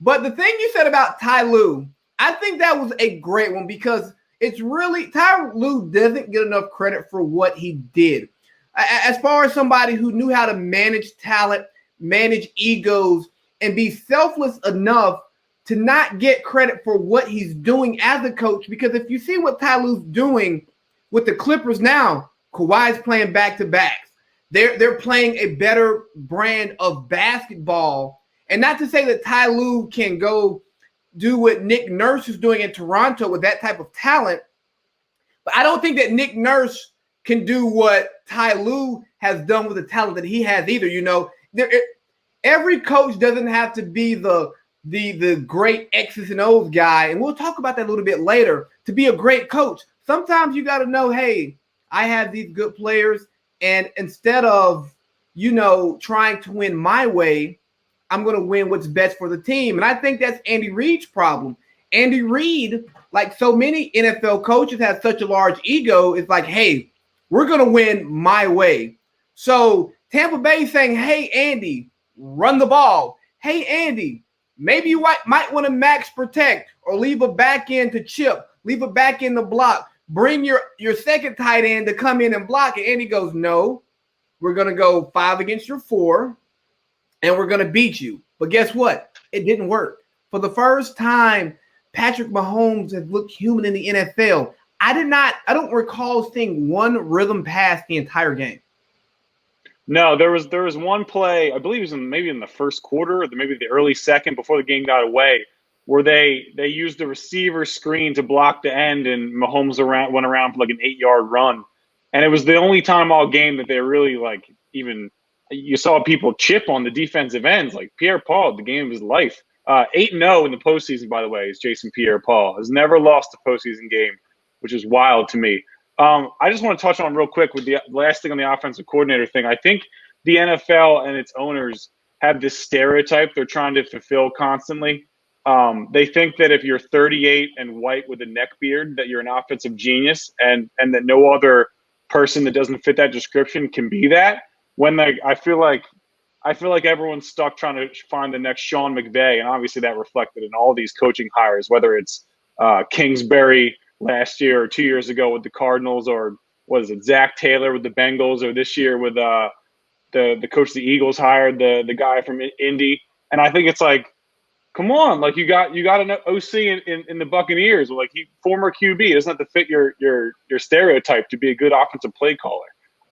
But the thing you said about Ty Lue, I think that was a great one because it's really Ty Lue doesn't get enough credit for what he did. As far as somebody who knew how to manage talent, manage egos, and be selfless enough to not get credit for what he's doing as a coach. Because if you see what Ty Lue's doing with the Clippers now, Kawhi's playing back to backs. They're playing a better brand of basketball. And not to say that Ty Lue can go do what Nick Nurse is doing in Toronto with that type of talent, but I don't think that Nick Nurse can do what Ty Lue has done with the talent that he has either. You know, every coach doesn't have to be the great X's and O's guy, and we'll talk about that a little bit later. To be a great coach, sometimes you got to know, hey, I have these good players, and instead of, you know, trying to win my way, I'm going to win what's best for the team. And I think that's Andy Reid's problem. Andy Reid, like so many NFL coaches, has such a large ego. It's like, hey, we're going to win my way. So Tampa Bay saying, hey, Andy, run the ball. Hey, Andy, maybe you might want to max protect or leave a back end to chip, leave a back end to block. Bring your second tight end to come in and block. And Andy goes, no, we're going to go 5 against your 4, and we're going to beat you. But guess what? It didn't work. For the first time, Patrick Mahomes has looked human in the NFL. I don't recall seeing one rhythm pass the entire game. No, there was one play, I believe it was maybe in the first quarter or maybe the early second before the game got away, where they used the receiver screen to block the end, and Mahomes went around for like an 8-yard run. And it was the only time all game that they really you saw people chip on the defensive ends, like Pierre-Paul, the game of his life. 8-0 in the postseason, by the way, is Jason Pierre-Paul. Has never lost a postseason game, which is wild to me. I just want to touch on real quick with the last thing on the offensive coordinator thing. I think the NFL and its owners have this stereotype they're trying to fulfill constantly. They think that if you're 38 and white with a neck beard, that you're an offensive genius, and that no other person that doesn't fit that description can be that. When I feel like everyone's stuck trying to find the next Sean McVay, and obviously that reflected in all these coaching hires, whether it's Kingsbury last year or 2 years ago with the Cardinals, or what is it, Zach Taylor with the Bengals, or this year with the coach the Eagles hired, the guy from Indy. And I think it's like, come on, like you got an OC in the Buccaneers, like former QB. It doesn't have to fit your stereotype to be a good offensive play caller.